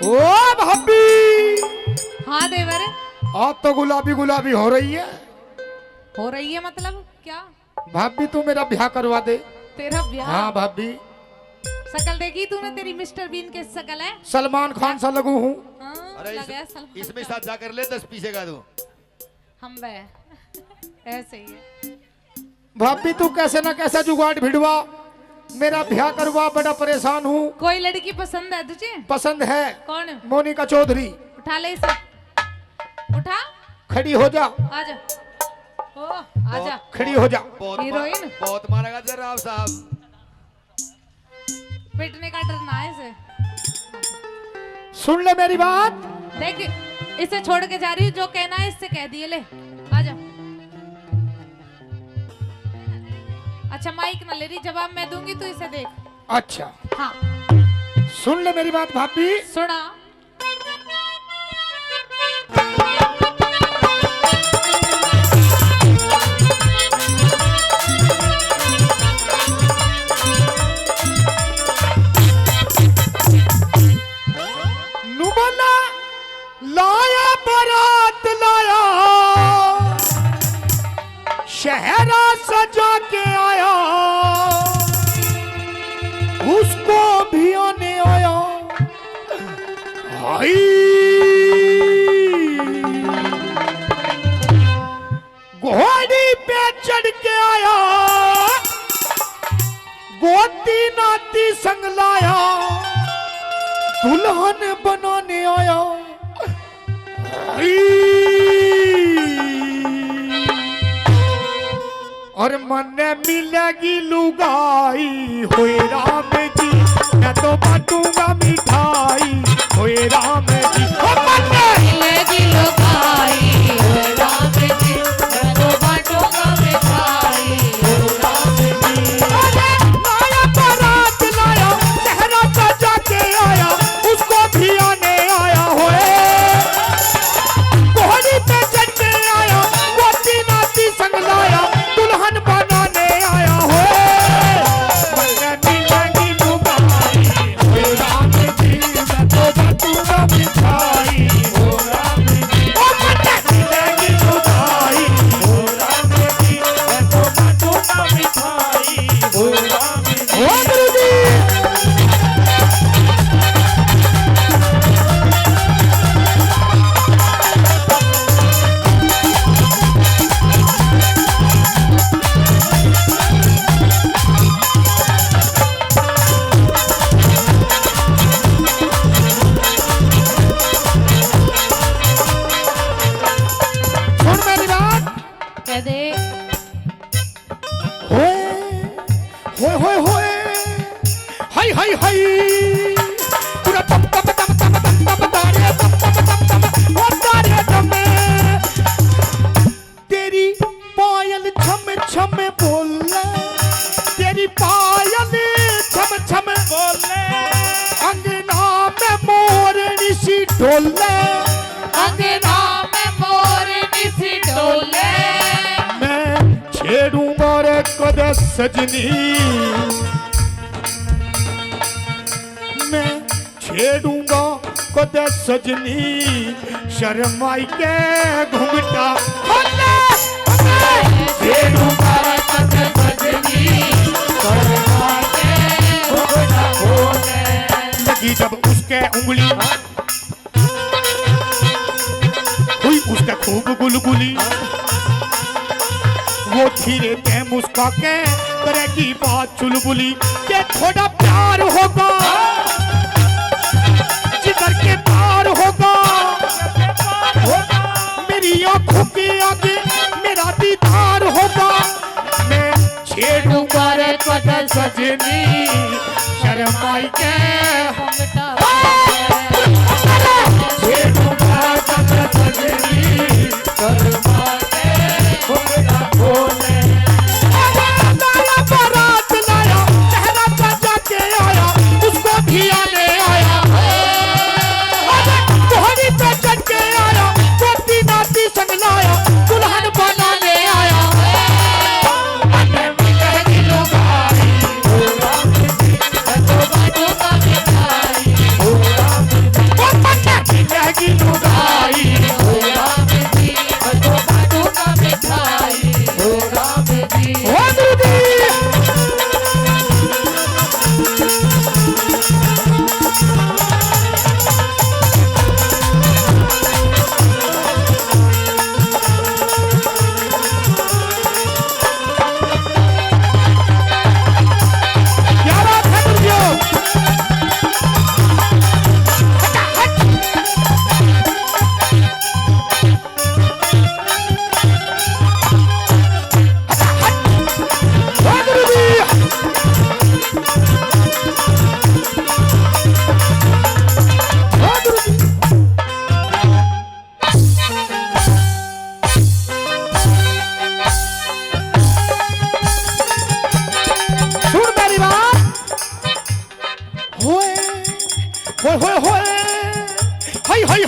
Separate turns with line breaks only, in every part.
ओ भाभी।
हाँ देवर।
आप तो गुलाबी गुलाबी हो रही है।
हो रही है मतलब क्या?
भाभी तू मेरा ब्याह करवा दे।
तेरा ब्याह?
हाँ भाभी।
शकल देखी तूने? तेरी मिस्टर बीन के शकल है।
सलमान खान सा लगू हूँ।
अरे इसमें साथ जाकर ले 10 पीसेगा तू।
हम वे ऐसे ही है।
भाभी तू कैसे ना कैसा जुगाड़ भिड़वा, मेरा ब्याह करवा, बड़ा परेशान हूँ।
कोई लड़की पसंद है तुझे?
पसंद है।
कौन?
मोनिका चौधरी।
उठा ले इसे, उठा।
खड़ी हो जा।
आजा। ओ आजा।
खड़ी हो जा।
हीरोइन
बहुत मारेगा जरा साहब।
पिटने का डर ना है इसे।
सुन ले मेरी बात।
देख इसे छोड़ के जा रही हूँ, जो कहना है इससे कह दिए। ले आजा। अच्छा माइक ना ले रही, जवाब मैं दूंगी तो इसे देख।
अच्छा
हाँ
सुन ले मेरी बात भाभी।
सुना।
नुबला लाया बारात लाया, शहरा सजा के आया, उसको भी आने आया। हाय घोड़ी पे चढ़ के आया, गोती नाती संग लाया, दुल्हन बनाने आया। और मन मिलेगी लुगाई, होए राम जी मैं तो बांटूंगा मिठाई, होए राम जी। मन
मिलेगी लुगाई, होए राम जी मैं तो बांटूंगा मिठाई, होए राम जी।
लाया बारात लाया, सहरा सजा के आया, उसको भी आने आया। होए घोड़ी पे चढ़ के आया, गोती नाती संग लाया, दुल्हन बनाने आया। होए मन मिलेगी लुगाई, होए राम जी मैं तो बांटूंगा मिठाई, हो राम जी। ओ मन मिलेगी लुगाई, हो राम जी मैं तो बांटूंगा मिठाई, हो राम जी। ओ गुरु जी। सुन मेरी बात।
कह दे।
होए होए होए होए हाय हाय हाय, पूरा तम तम तम तम तम तम तारे तम तम तम तम ओ तारे तम। तेरी पायल छम छम बोले, तेरी पायल छम छम बोले, अंगना में मोरनी सी डोले,
अंगना में मोरनी सी डोले।
मैं छेड़ूंगा रे कदे सजनी, मैं छेड़ूंगा कदे सजनी, शर्माई के घुंघटा खोले, छेड़ूंगा रे कदे सजनी, शर्माई के घुंघटा खोले। लगी जब उसके उंगली हुई उसके खूब गुलगुली, वो धीरे के मुस्का के करेगी बात चुलबुली, ये थोड़ा प्यार होगा जिधर के पार होगा, मेरी आंखों के आगे मेरा दीदार होगा। मैं छेड़ूंगा रे कदे सजनी, शर्माई के छेड़ूंगा कदे सजनी, शर्माई के घुंघटा खोले। लाया बारात लाया, सहरा सजा के आया, उसको भी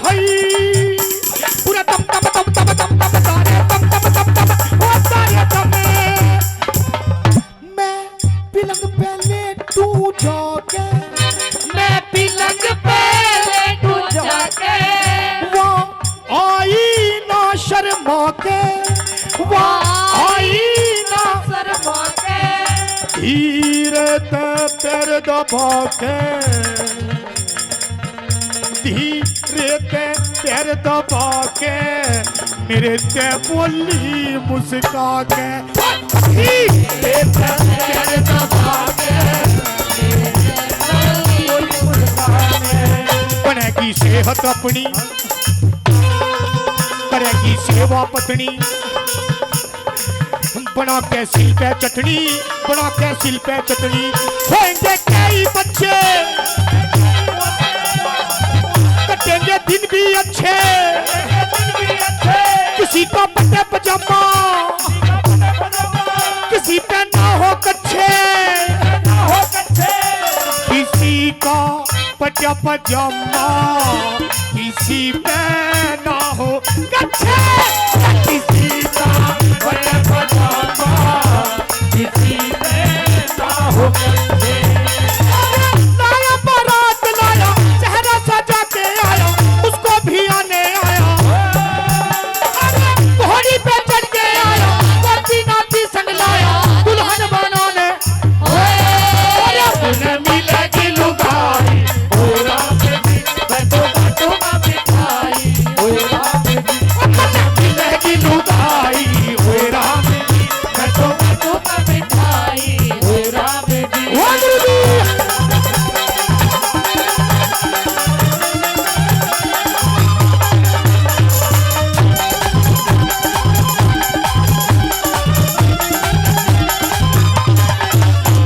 हई पूरा तम तम तम तम तम तम तारे तम तम तम तम ओ तारे तम मैं पिलंग पहले तू जाके
मैं पिलंग पहले टूट जाके
वो आई ना शर्मा के वो आई ना
शर्मा के
धीरे ते पैर दबा के धीरे ते पैर दबा के मेरे ते बोली मुस्का के धीरे ते पैर दबा के बनेगी सेहत अपनी करेगी सेवा पत्नी बना के सिल पे चटनी बना के सिल पे चटनी होंगे कई बच्चे कटेंगे दिन भी अच्छे किसी का पट्टे पजामा किसी पे ना हो कच्चे किसी का पट्टा पजामा किसी पे ना हो कच्चे किसी का पट्टा पजामा किसी पे ना हो कच्चे लाया बारात लाया चेहरा सजा के आया उसको भी आने आया घोड़ी पे चढ़ के आया नाती नाती संग लाया दुल्हन बनाने उन्हें मिलेगी लुगाई पूरा बाटो का मिठाई मिलेगी लुगाई
बाटो का मिठाई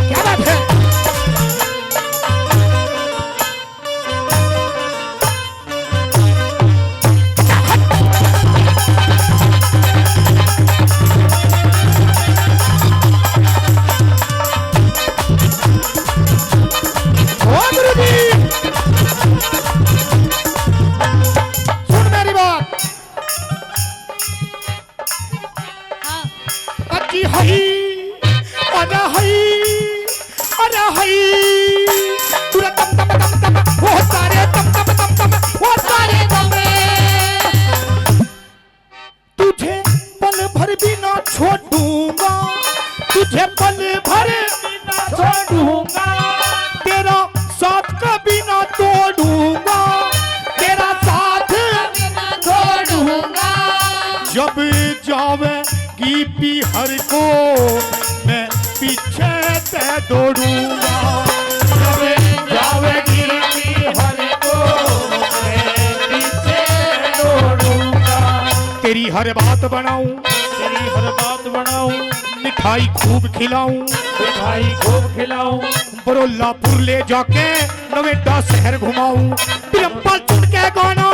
क्या बात है ओ गुरुजी सुन मेरी बात
हाँ
अच्छी हई अरे हई अरे हई पूरा तम तम तम तम वो सारे तम तम तम तम वो सारे तुझे पल भर भी ना छोड़ूंगा तुझे पल भर भी ना छोड़ूंगा तेरा साथ कभी ना तोड़ूंगा तेरा साथ
बिना छोड़ूंगा
जब जावेगी पीहर को मैं पीछे ते दौड़ूंगा जब जावेगी पीहर को मैं पीछे दौड़ूंगा तेरी हर बात बनाऊं मिठाई खूब खिलाऊं बरोलापुर ले जाके नवेटा शहर घुमाऊं बिरम्पा चुन के गाना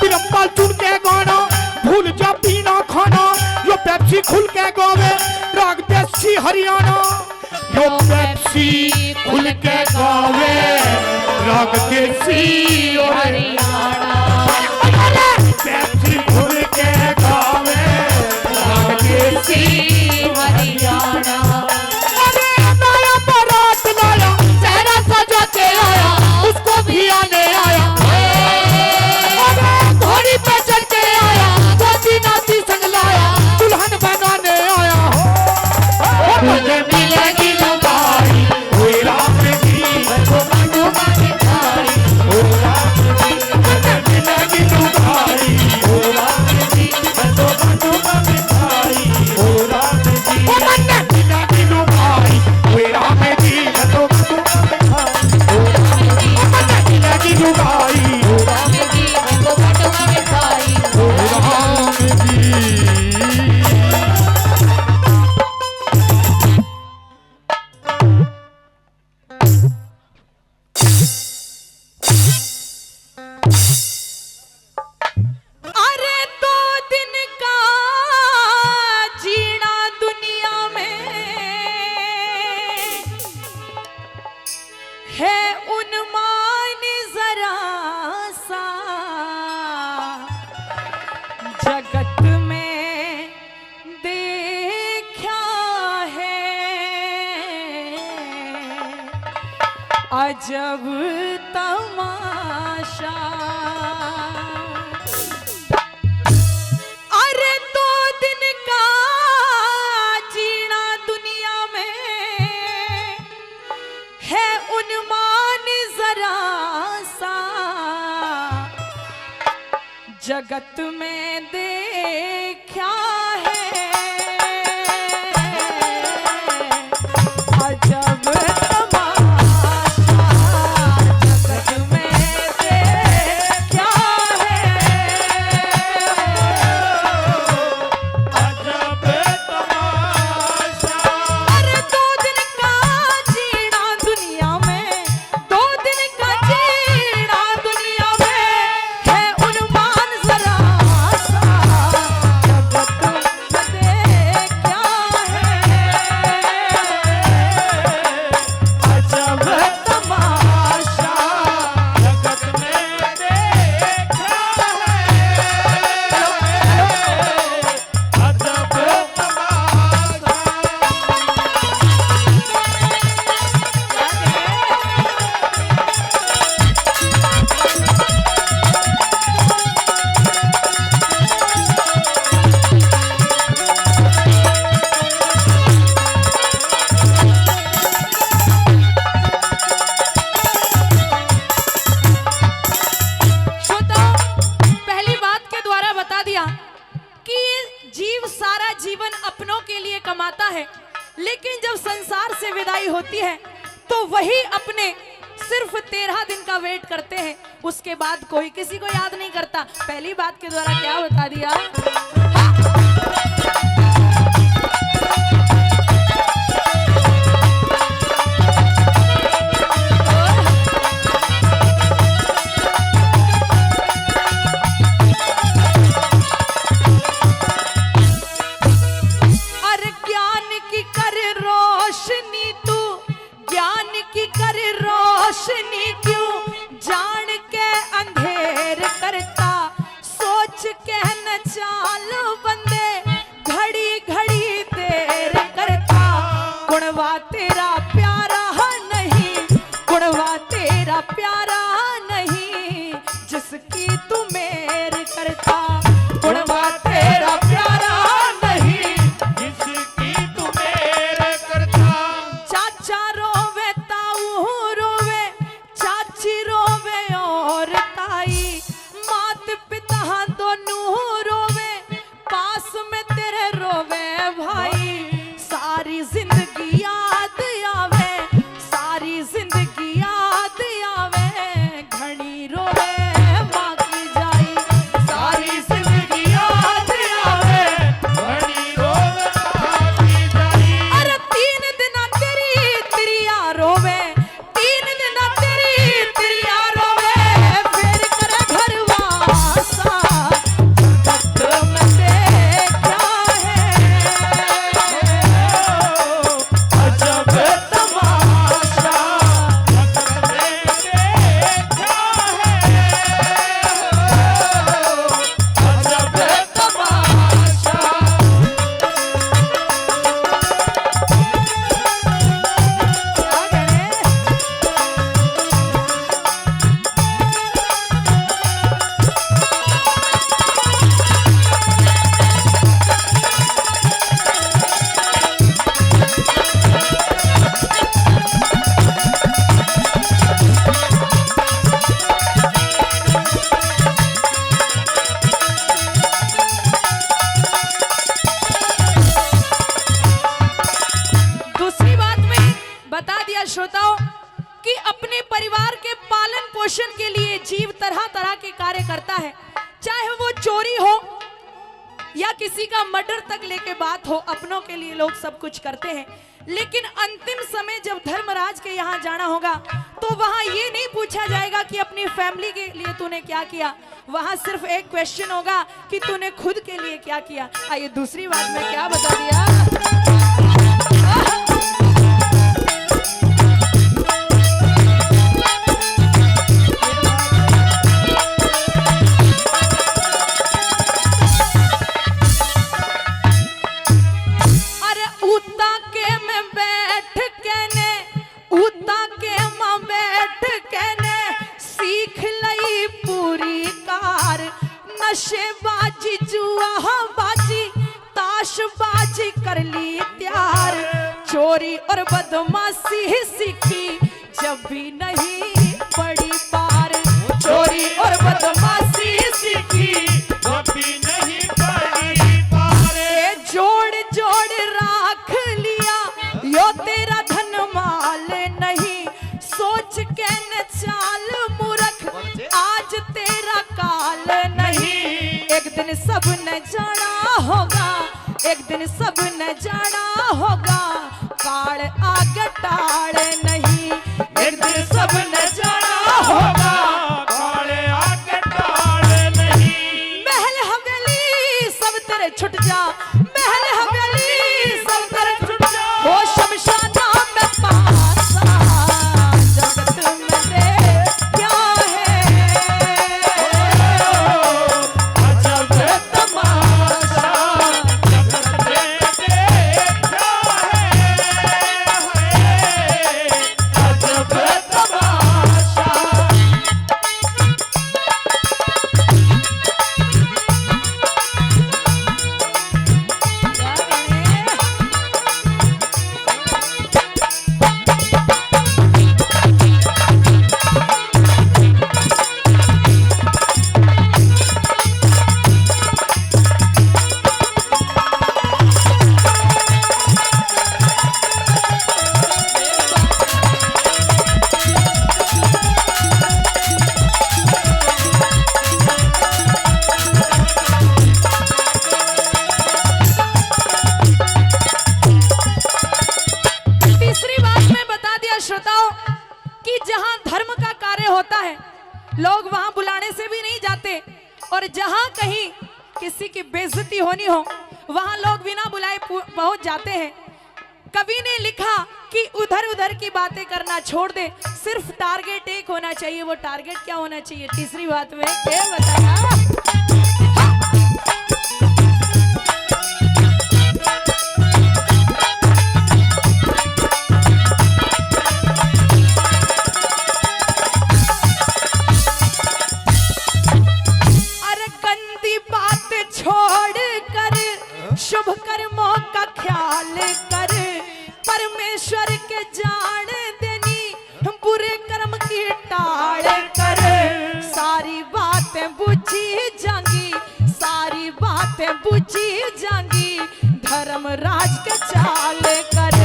बिरम्पा चुन के गाना भूल जा पीना खाना यो पेप्सी खुल के गावे राग देसी हरियाणा यो पेप्सी खुल के गावे राग देसी
हरियाणा
पेप्सी खुल के गावे राग देसी
हरियाणा
अरे नया बारात लाया चेहरा सजा के आया उसको भी आने आया अरे घोड़ी पे चढ़ के आया नाती नाती संग लाया दुल्हन बनाने आया तुझे मिलेगी लुगाई हुई रात की बाटो का मिठाई तुझे मिलेगी लुगाई
अजब तमाशा। अरे 2 दिन का जीना दुनिया में है उन्मान जरा सा, जगत में देखा है अजब तमाशा, जगत में देखा है
अजब तमाशा।
अरे 2 दिन का जीना दुनिया में, 2 दिन का जीना दुनिया में है उन्मान जरा सा, जगत में देखा है
अजब
तमाशा।
जगत में देखा है अजब
श्रोताओ, पहली बात के द्वारा बता दिया कि ये जीव सारा जीवन अपनों के लिए कमाता है, लेकिन जब संसार से विदाई होती है तो वही अपने सिर्फ 13 दिन का वेट करते हैं, उसके बाद कोई किसी को याद नहीं करता। पहली बात के द्वारा क्या बता दिया? अरे ज्ञान की कर रोशनी तू, ज्ञान की कर रोशनी क्यों जान के अंधेर करता, सोच के न चाल बंदे घड़ी घड़ी देर करता, गुणवा तेरा प्यारा नहीं, गुणवा तेरा प्यारा नहीं, जिसकी तू मेर करता, गुणवा तेरा प्यारा नहीं,
जिसकी तू मेरे करता।
चाचा रोवे ताऊ रोवे, चाची रोवे और ताई, मात पिता दोनों रोवे, पास में तेरे रोवे भाई, सारी जिंदगी याद आवे, सारी जिंदगी याद आवे, घनी रोवे माँ की जाई, सारी जिंदगी याद आवे।
बड़ी रोवती जाई।
अरे 3 दिन तेरी तिरिया रोवे, 3 दिन तेरी तिरिया रोवे, फिर करे घरवासा, जगत में देखा है
अजब
तमाशा।
जगत में देखा है अजब
तमाशा। दूसरी बात में बता दिया श्रोताओं कि अपने परिवार के पालन पोषण के लिए जीव तरह तरह के कार्य करता है, चाहे वो चोरी हो या किसी का मर्डर तक लेके बात हो, अपनों के लिए लोग सब कुछ करते हैं। लेकिन अंतिम समय जब धर्मराज के यहाँ जाना होगा तो वहां ये नहीं पूछा जाएगा कि अपनी फैमिली के लिए तूने क्या किया, वहां सिर्फ एक क्वेश्चन होगा कि तूने खुद के लिए क्या किया। आइए दूसरी बात में क्या बता दिया? अरे उता के में बैठ के ने, उता के में बैठ और बदमाशी सीखी जब भी नहीं पड़ी पार। चोरी और बदमाशी सीखी
जब भी नहीं पड़ी पार।
जोड़ जोड़ राख लिया यो तेरा धन माल नहीं, सोच के न चाल मूर्ख आज तेरा काल नहीं। एक दिन सब न जाना होगा, एक दिन सब न जाना होगा, काल आगे टाल नहीं। एक दिन सब न जाना होगा,
काले आगे टाल नहीं।
महल हवेली सब तेरे छुट जा, महल हवेली सब तेरे छुट जा। वो शमशाना में पासा जगत में दे क्या है,
अजब तमाशा जगत में देखा है, अजब तमाशा।
तीसरी बात मैं बता दिया श्रोताओं कि जहां धर्म का कार्य होता है लोग वहां बुलाने से भी नहीं जाते, और जहां कहीं किसी की बेइज्जती होनी हो वहां लोग बिना बुलाए पहुंच जाते हैं। कवि ने लिखा कि उधर उधर की बातें करना छोड़ दे, सिर्फ टारगेट एक होना चाहिए। वो टारगेट क्या होना चाहिए? तीसरी बात में क्या बताया? अरे गंदी बात छोड़ कर शुभ कर्मों का ख्याल कर, परमेश्वर के जान देनी बुरे कर्म की टाल कर। सारी बातें बुझी जाएंगी, सारी बातें बुझी जाएंगी, धर्मराज के चाल कर।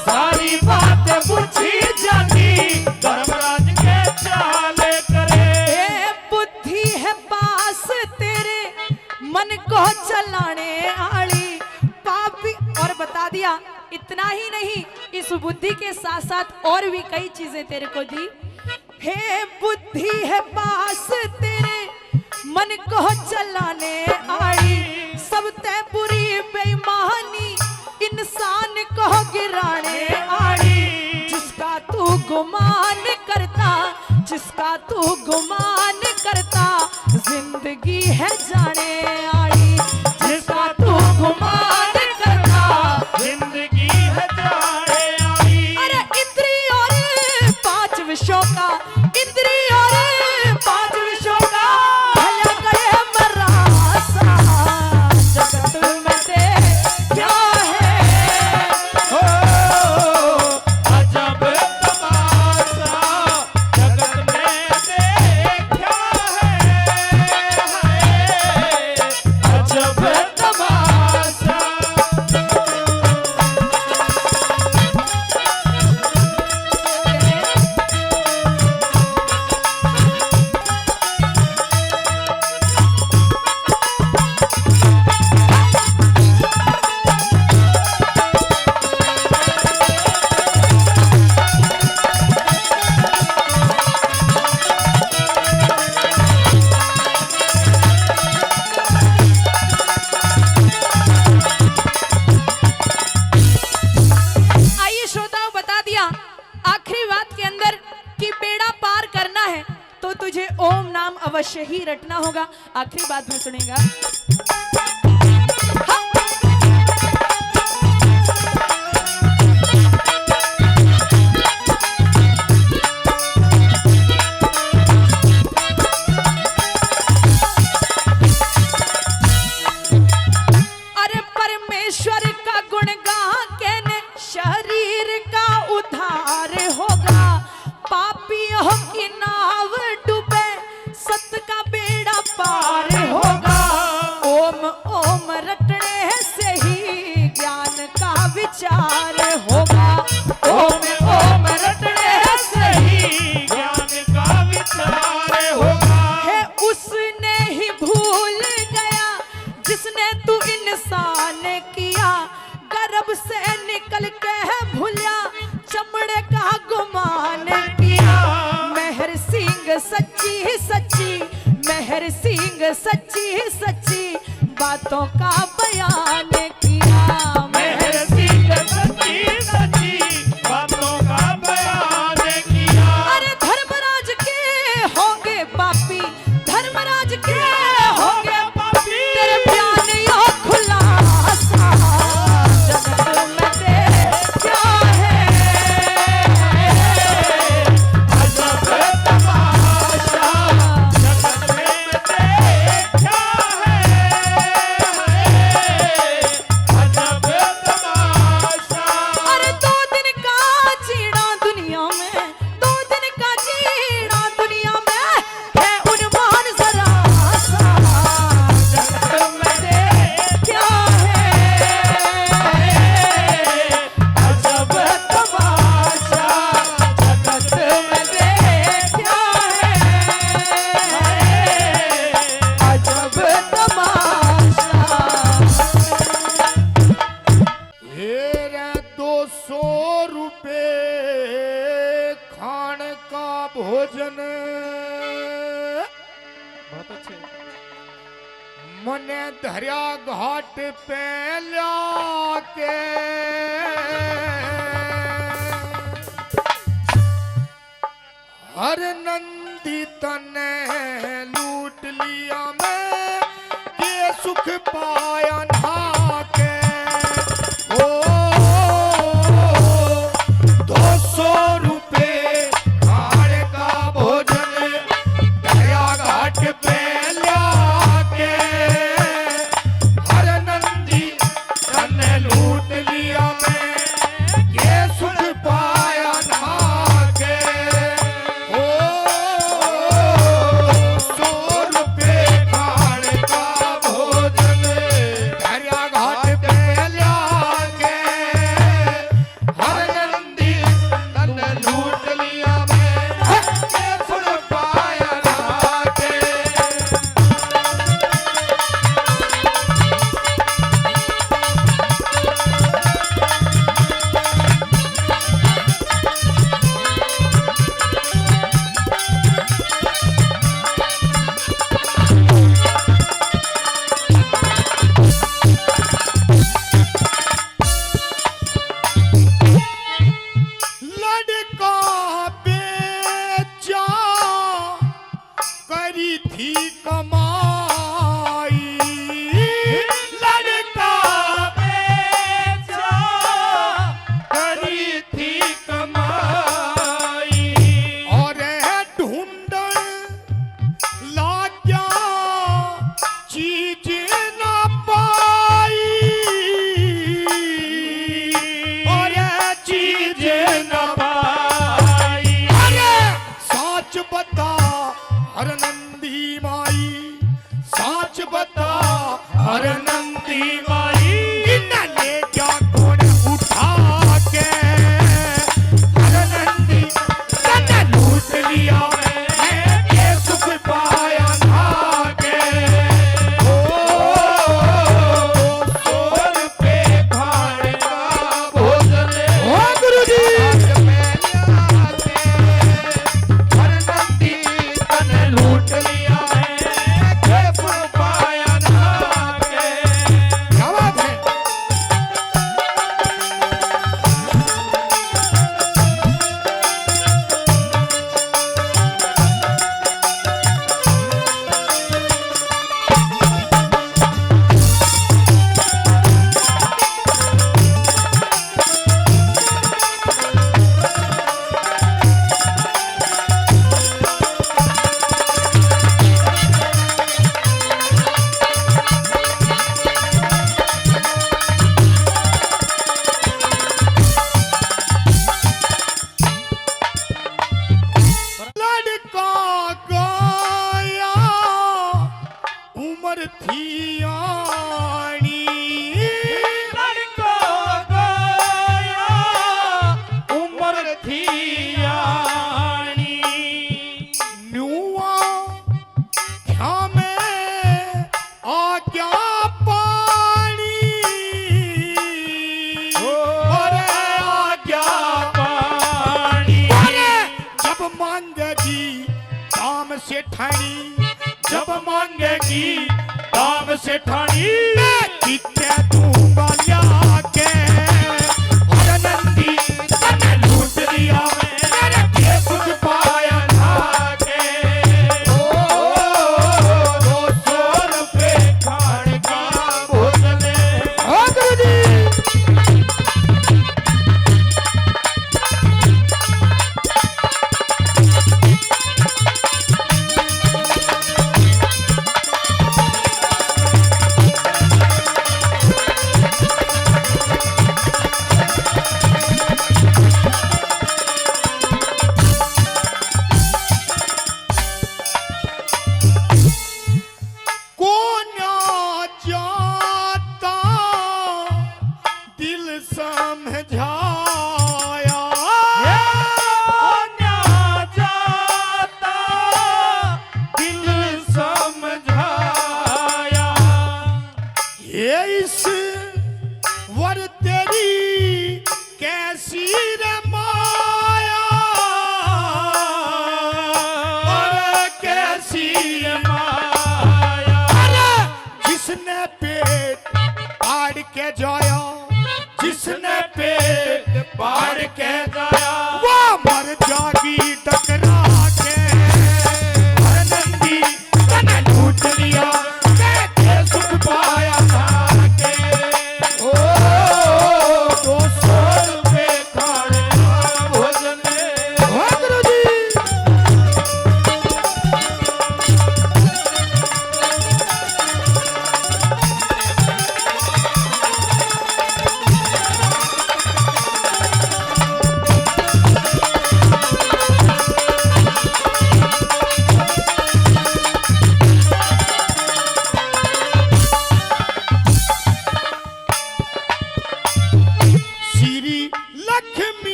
सारी बातें बुझी जाती धर्मराज के चाल करे।
ए बुद्धि है पास तेरे मन को चलाने आली पापी। और बता दिया इतना ही नहीं, इस बुद्धि के साथ साथ और भी कई चीजें तेरे को दी। हे बुद्धि है पास तेरे मन को चलाने आली, सब ते बुरी बेईमानी इंसान को गिराने आली। जिसका तू गुमान करता, जिसका तू गुमान करता, जिंदगी है जाने आली। जिसका तू गुमान करता,
जिंदगी है जाने आई।
अरे इंद्री और पांच विषयों का, इंद्री और पांच विषयों का भला करे मरासा जगत में दे क्या है।
हो अजब तमाशा जगत में देखा है, अजब तमाशा।
आइए श्रोताओं, बता दिया आखिरी बात के अंदर कि बेड़ा पार करना है तो तुझे ओम नाम अवश्य ही रटना होगा। आखिरी बात में सुनेगा। हाँ। अरे परमेश्वर का गुण गा के ने शरीर का सच्ची सच्ची, मेहर सिंह सच्ची सच्ची बातों का बयान किया।
मेहर सिंह सच्ची सच्ची बातों का बयान किया।
अरे धर्मराज के होंगे पापी, धर्मराज के होंगे
पापी,
तेरे बयान यो खुलासा जगत में दे क्या है।
अजब तमाशा जगत में देखा है। अजब तमाशा।
अरे 2 दिन का जीना दुनिया में, 2 दिन का जीना दुनिया में है उन्माद जरा सा जगत में दे क्या है।
अजब तमाशा जगत में
देखा है अजब तमाशा।
हेरे 200 रुपए खान का भोजन बहुत अच्छे मने धरिया घाट पे लाके हर नंदी तने लूट लिया मैं ये सुख पाया नहा के। ओ 200 रुपए खान का भोजन दरिया घाट पे लाके हर नंदी तने लूट लिया मैं ये सुख पाया नहा के। ओ 100 रुपए खान का भोजन दरिया घाट पे लाके हर नंदी तने लूट लिया मैं ये सुख पाया नहा के। लड़का बेचा करी थी कमाई। लड़का बेचा करी थी कमाई और ढूंढन लाग्या चीज न पाई और चीज न पाई। अरे साच बता हर नंदी माई, साच बता हर नंदी माई इन्होंने क्या कौन उठा के हर नंदी तने लूट लिया मैं ये सुख पाया नहा के। ओ 200 रुपए खाने का भोजन ओ गुरुजी हर नंदी तने लूट लिया है ये सुख पाया नहा के। क्या बात है। लड़का गया उम्र थी आनी। लड़का गया उम्र थी आनी। नुआ क्या में आ क्या पानी अरे आ क्या पानी। अरे जब मांगेगी से ठानी जब मांगेगी दाम से ठानी कितने दूंगा के और नंदी तने लूट लिया मैंने के कुछ पाया ना के 200 रुपए खाने का भोजन हाँ गुरुजी वर तेरी कैसी रे माया और कैसी माया जिसने पेट पाड़ के जाया जिसने पेट पाड़ के जाया वो मर जागी टकरा के नंदी तने लूट लिया के सुख पाया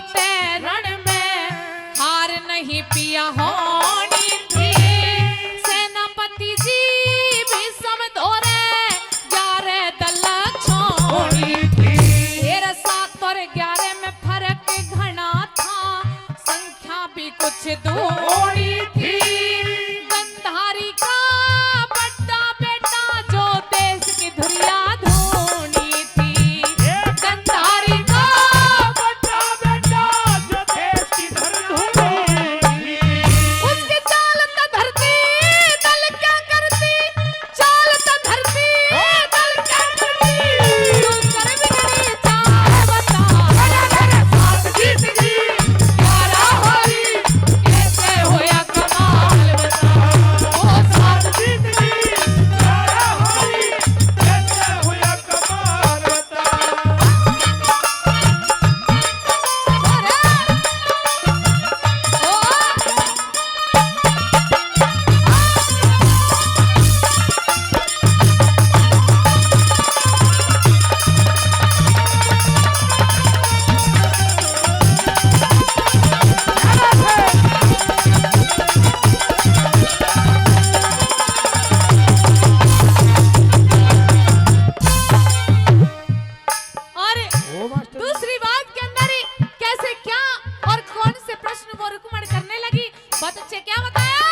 जीते रण में हार नहीं पिया होनी थी। सेनापति जी भी सब दौरे 11 दल छोड़ी थी। 7 और 11 में फर्क घना था, संख्या भी कुछ दूरी थी। गंधारी का बड़ा बेटा जो देश की धुरिया धूनी थी। गंधारी का
बड़ा बेटा जो देश की धूनी,
उसकी चाल तो धरती दल क्या करती, चाल तो धरती दल क्या करती। तू कर बिगड़ी चाल बता,
साथ जीत गई
11 होली कैसे होया कमाल बता। ओ साथ
जीत गई 11 होली कैसे हुआ कमाल बता।
और दूसरी बात के अंदर ही कैसे क्या और कौन से प्रश्न वो रुक्मण करने लगी, बहुत अच्छे क्या बताया।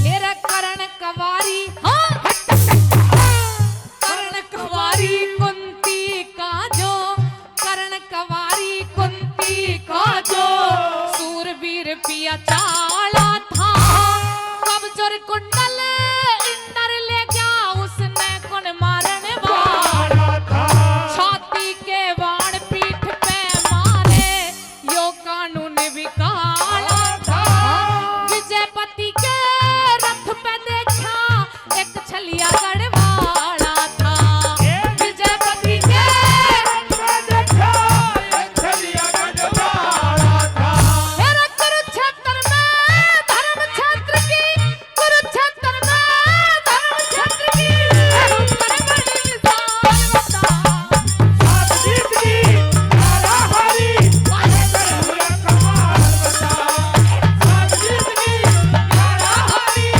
मेरा कर्ण कवारी, हाँ कर्ण कवारी कुंती का जो, कर्ण कवारी कुंती का जो सूरवीर पिया चाला था। कब्जर कुंडल इंदर ले गया उसने कुन मारन वाला
था
छाती के वाण पीठ पे मारे यो कानून विकाला था। विजयपति के रथ पे देखा एक छलिया गढ़वाला था। विजयपति के
देखा एक छलिया गढ़वाला था।
मेरा कुरुक्षेत्र में धर्म क्षेत्र की, कुरुक्षेत्र में धर्म क्षेत्र की बड़ी बड़ी मिसाल बता।
साथ जीत गई 11 होली कैसे हुआ कमाल बता। साथ जीत गई 11 होली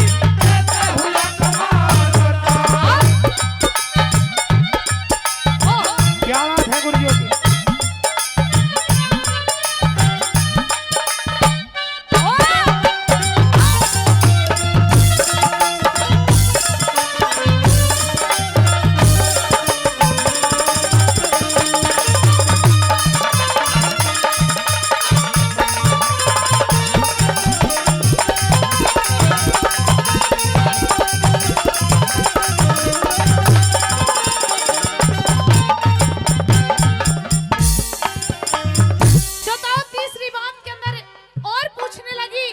कैसे हुआ कमाल बता। क्या बात है गुरुजी की।
श्रोताओं, तीसरी बात के अंदर और पूछने लगी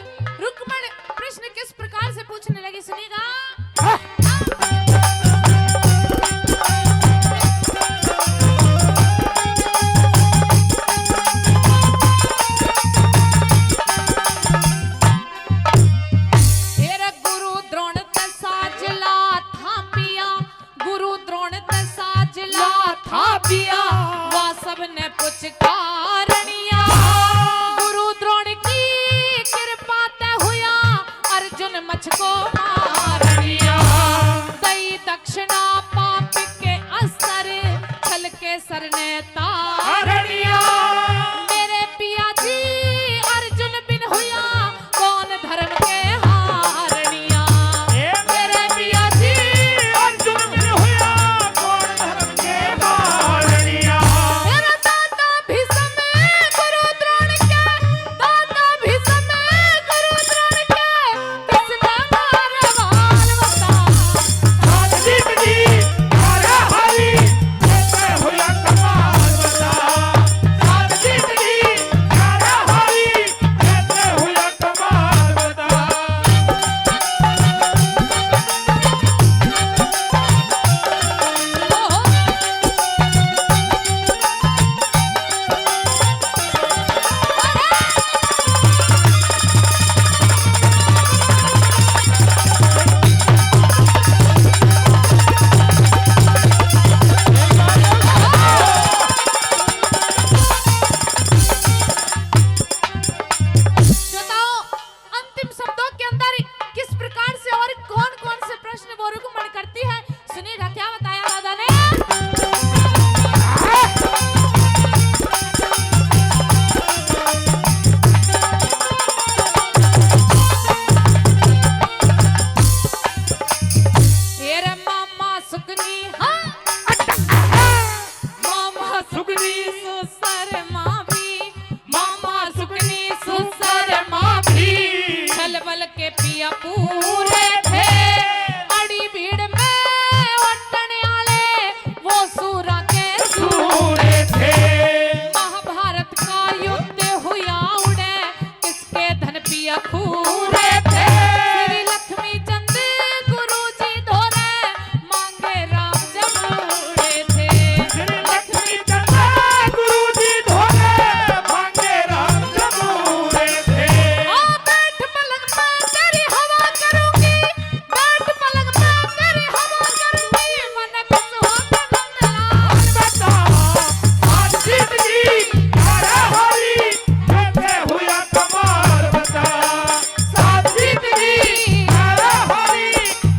रुक्मण प्रश्न किस प्रकार से पूछने लगी, सुनिएगा। तेरा गुरु द्रोण ते साजला था पिया, गुरु द्रोण ते साजला था पिया, वह सब ने पुचकारणिया। गुरु द्रोण की कृपा ते हुआ अर्जुन मुझको मारणिया। दई दक्षिणा पाप के असर छल के सर ने तारणिया। मेरे पिया जी अर्जुन बिन हुआ कौन धर्म के हारणिया। मेरे पिया जी
अर्जुन में हुआ कौन धर्म के हारणिया।
मेरा दादा भीष्म गुरु द्रोण के, दादा भीष्म गुरु द्रोण के किसने मारे वाल बता।
साथ जीत गई 11 होली कैसे हुआ कमाल बता। सुगनी
सुसर माँ भी, मामा सुगनी सुसर माँ भी, छलबल के पिया पूरे थे, अड़ी भीड़ में वटने आले वो सूरा के
सूरे थे।
महाभारत का युद्ध हुआ उड़े, किसके धन पिया खूरे थे, श्री लक्ष्मी चंद गुरु जी धोरे, मांगे राम जमूरे थे।
श्री लक्ष्मी चंद गुरुजी धोरे, मांगे राम जमूरे थे।
आ बैठ पलंग पे तेरी हवा करूंगी, बैठ पलंग पे तेरी हवा करूंगी, मन को सुहाग नंदलाल
बता आज जिंदगी यारा हरी, कैसे हुआ कमाल बता। साथ जिंदगी यारा हरी,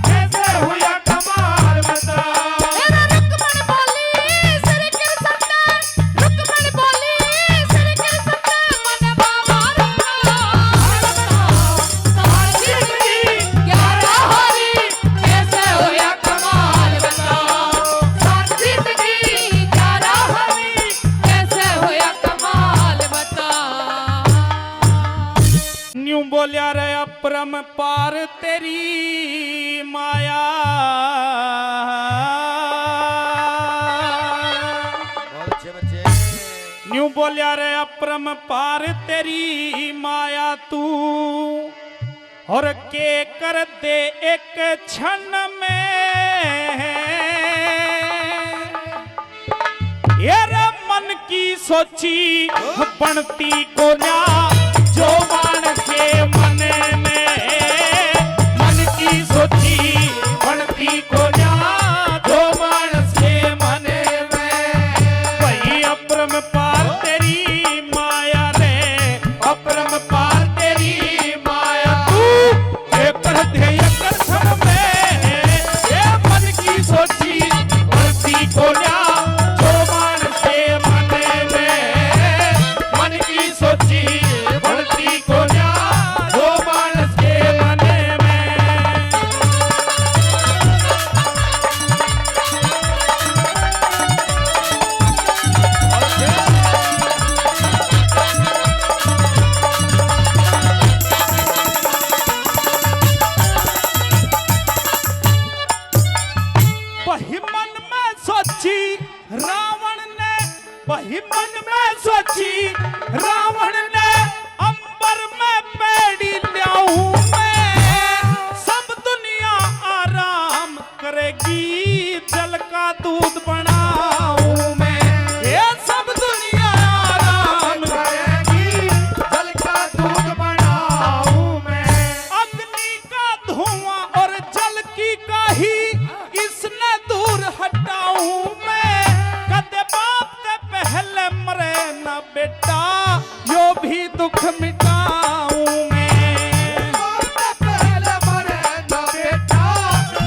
कैसे हुआ कमाल बता।
मेरा रुक्मण बोली सिर के सत्ते, रुक्मण बोली सिर के सत्ते, मन बाबा
साथ जिंदगी यारा हरी, कैसे हुआ कमाल बता। साथ जिंदगी यारा हरी,
कैसे होया कमाल बता।
न्यू बोलिया रे अपरम पार तेरी माया।
बहुत अच्छे बच्चे।
न्यू बोलिया रे अपरम पार तेरी माया तू, और के कर दे एक क्षण में। ये रे मन की सोची बनती को ना, जो मान से मन में। मन की सोची बनती को ना, जो मान से मन में। वही अपरम पार तेरी माया रे, अपरम पार तेरी माया तू, ये कर दे एक क्षण में। ये मन की सोची बनती को ना, जो मान से मन में। मन की सोची बनती को ना, जो मान से मन में। वही मन में सोची रावण ने, वही मन में सोची रावण ने, अंबर में पेड़ी ल्याऊं मैं। सब दुनिया आराम करेगी, जल का दूध बनाऊं मैं। ये सब दुनिया आराम करेगी, जल का दूध बनाऊं मैं। अग्नि का धुआं और जल की काही, इसने दूर हटाऊं मैं। कदे बाप के पहले मरे न बेटा, यो भी दुख मिटाऊं मैं। बाप के पहले मरे न बेटा,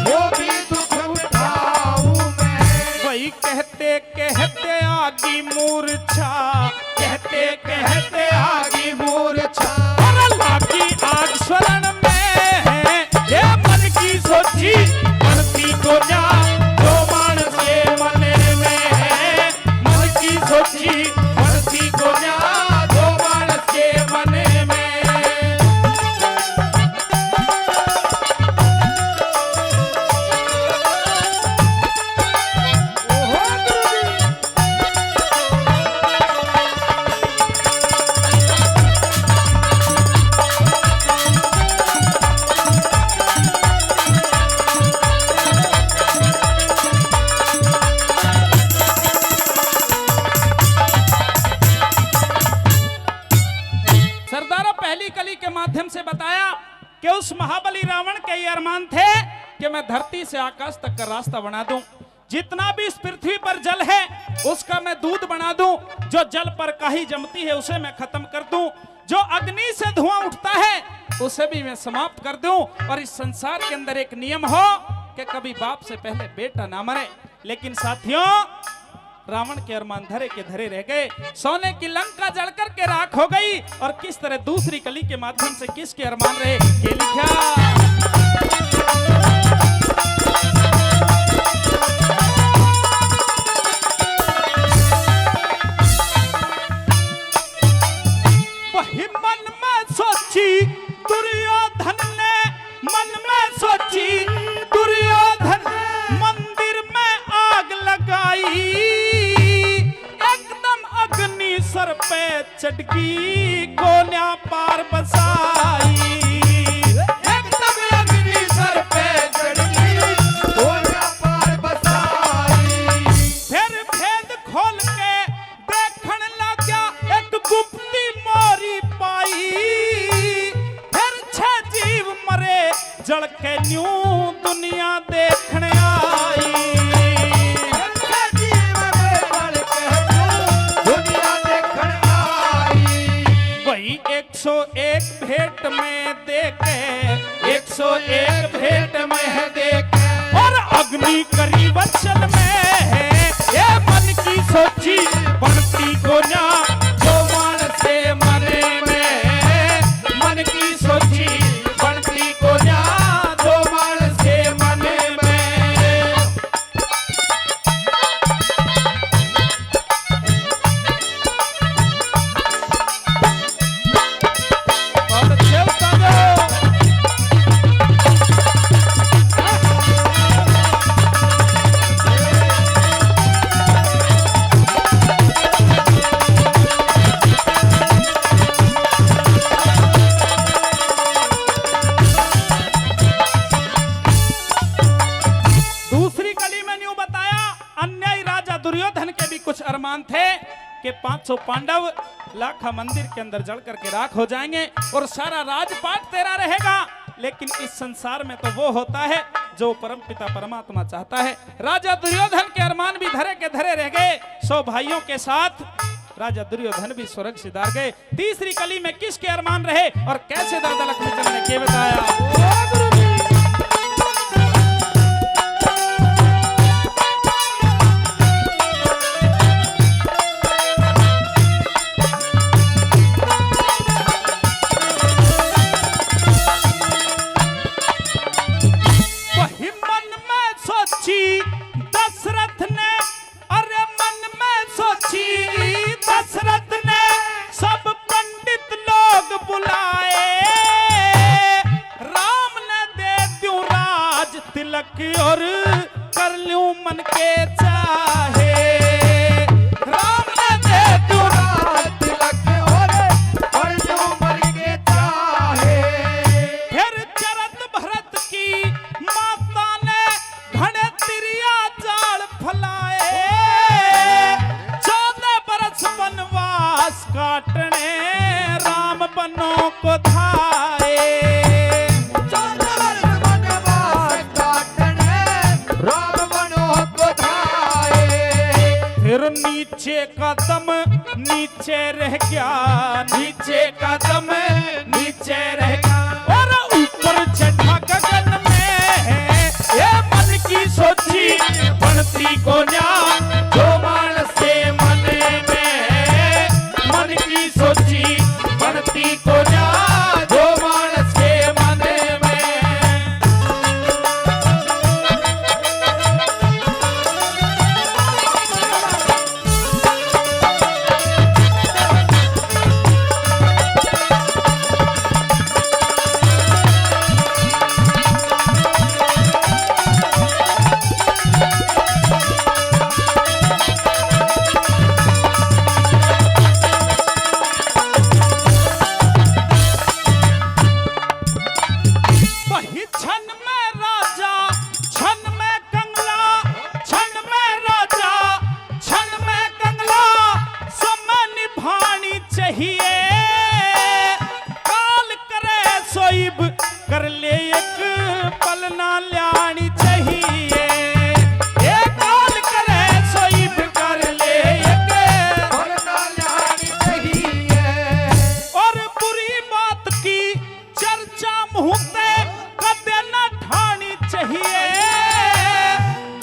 यो भी दुख मिटाऊं मैं। वही कहते कहते आगी मूर्छा, कहते कहते आगी मूर्छा, और अल्लाह की आग शरण में है। ये मन की सोची बनती को जा, जो मान से मन में है। मन की सोची बनती को जा, जो मान से मन में। ओहो गुरुजी। सरदारों, पहली कली के माध्यम से बताया कि उस महाबली रावण के ये अरमान थे कि मैं धरती से आकाश तक का रास्ता बना दूं, जितना भी इस पृथ्वी पर जल है उसका मैं दूध बना दूं, जो जल पर काही जमती है उसे मैं खत्म कर दूं, जो अग्नि से धुआं उठता है उसे भी मैं समाप्त कर दूं, और इस संसार के अंदर एक नियम हो कि कभी बाप से पहले बेटा ना मरे। लेकिन साथियों, रावण के अरमान धरे के धरे रह गए। सोने की लंका जलकर के राख हो गई, और किस तरह दूसरी कली के माध्यम से किसके अरमान रहे ये लिखा।
सर पे चटकी कोन्या पार बसाई।
एकदम अग्नि सर पे चढ़ी कोन्या पार बसाई।
फिर भेद खोल के देखने लगा एक गुप्ती मोरी पाई। फिर 6 जीव मरे जल के न्यू दुनिया देखने आई।
दुनिया देखने आई।
वही 101 भेंट में देखे, 101 भेंट में देखे और अग्नि करी वचन में है। ये मन की सोची बनती कोन्या जो मन से मरे में। मन की सोची बनती कोन्या जो मन से मरे में। और देवता जो दूसरी कली में न्यू बताया अन्यायी राजा दुर्योधन के भी कुछ अरमान थे कि 500 पांडव लाखा मंदिर के अंदर जल करके राख हो जाएंगे और सारा राजपाट तेरा रहेगा। लेकिन इस संसार में तो वो होता है जो परम पिता परमात्मा चाहता है। राजा दुर्योधन के अरमान भी धरे के धरे रह गए। 100 भाइयों के साथ राजा दुर्योधन भी स्वर्ग सिधार गए। तीसरी कली में किसके अरमान रहे और कैसे दादा लक्ष्मीचंद ने के बताया। वही मन में सोची दशरथ ने, अरे मन में सोची दशरथ ने सब पंडित लोग बुलाए। राम ने दे दूं राज तिलक और कर लूं मन के चाहे। राम ने दे दूं
राज तिलक और कर लूं मन के चाहे।
फिर चरत भरत की माता ने घने तिरिया जाल फैलाए। 14 बरस वनवास काटने राम बनों को धाए।
14 वर्ष वनवास काटने राम बनों को धाए।
फिर नीचे का दम नीचे रह गया, नीचे का दम नीचे रह गया और ऊपर चढ़ा गगन में। ये मन की सोची बनती कोन्या जो मन से मने में। मन की सोची बनती कोन्या जो मन से मने में। वही क्षण में राजा, क्षण में कंगला, क्षण में राजा, क्षण में कंगला। समय निभानी चाहिए, काल करे सोईब कर ले एक पल ना लानी चाहिए। ये काल करे सोईब कर ले एक
और ना लानी चाहिए।
और बुरी बात की चर्चा मुंह पे कदे न ठानी चाहिए।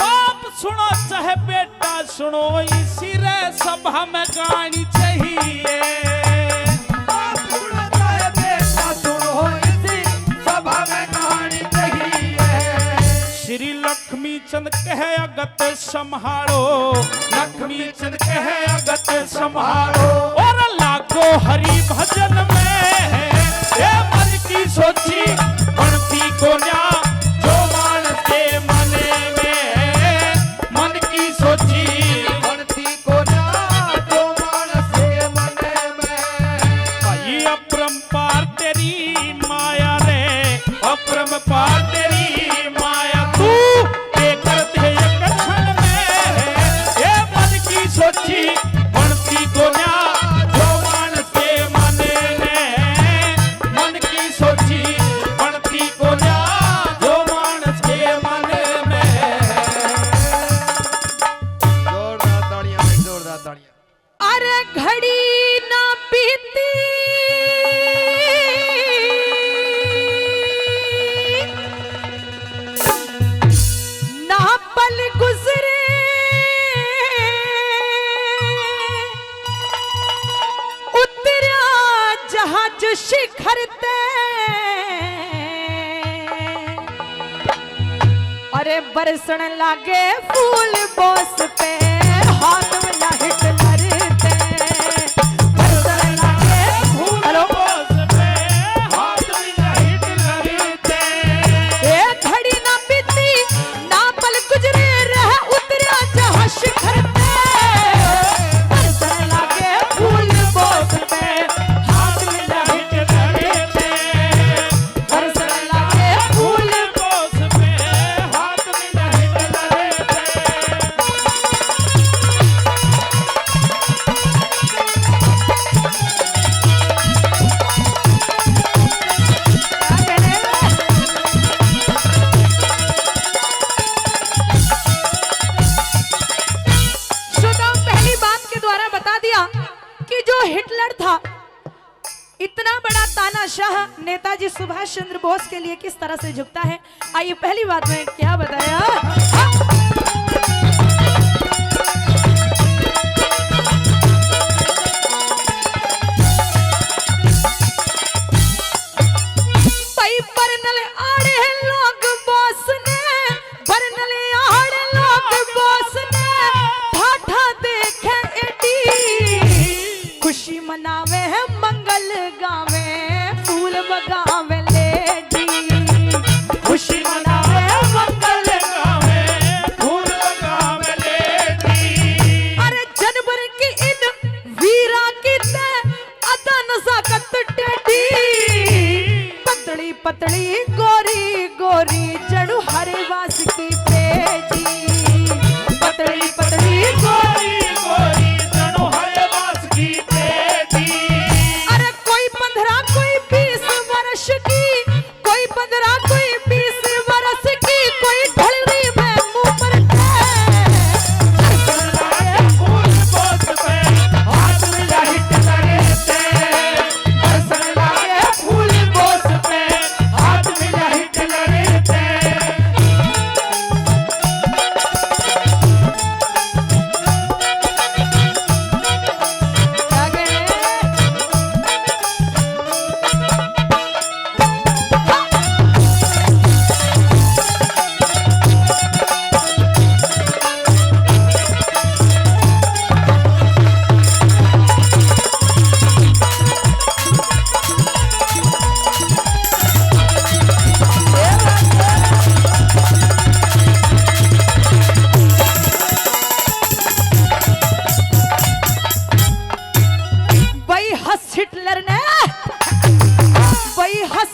बाप सुनो चाहे बेटा सुनो इसी रे सभा में गानी चाहिए।
बाप सुनो चाहे बेटा सुनो इसी सभा में गानी चाहिए।
श्री लक्ष्मी चंद कहे अगत संभालो, लक्ष्मी चंद कहे अगत संभालो और लागो हरि भजन में। ये मन की सोची बनती कोन्या जो मन से मने में। मन की सोची
बनती कोन्या जो मन से मन
अरे घड़ी ना बीती ना पल गुजरे उतरा जहाज शिखर ते अरे बरसण लागे फूल बोस पे हाथ में लाहिट करते बरसण लागे फूल बोस पे हाथ में लाहिट करते ए घड़ी ना बीती ना पल गुजरे रह उतरा जहां शिखर पे बरसण लागे फूल बोस पे हाथ में लाहिट करते बरसण लागे फूल बोस पे हाथ में लाहिट करते श्रोताओं, पहली बात के द्वारा बता दिया कि जो हिटलर था इतना बड़ा तानाशाह नेताजी सुभाष चंद्र बोस के लिए किस तरह से झुकता है। आइए पहली बात में क्या बताया। भाई बरनल आड़े लोग बोस ने बरनल आड़े लोग बोस ने ठाठा देखे एडी खुशी मनावे है मंगल गावे फूल बगावे लेडी खुशी मनावे है मंगल गावे फूल बगावे लेडी अरे जनवर की इन वीरा की ते अदा नजाकत टेडी पतली पतली गोरी गोरी जड़ू हरवास की पेजी पतली पतली गोरी गोरी जड़ू हरवास की पेजी अरे कोई 15 कोई 20 वर्ष की कोई 15 कोई 20 वर्ष की कोई ढलरी में उम्र फूल बोस पे हाथ में लाहिट करते बरसण लागे फूल बोस पे हाथ में लाहिट करते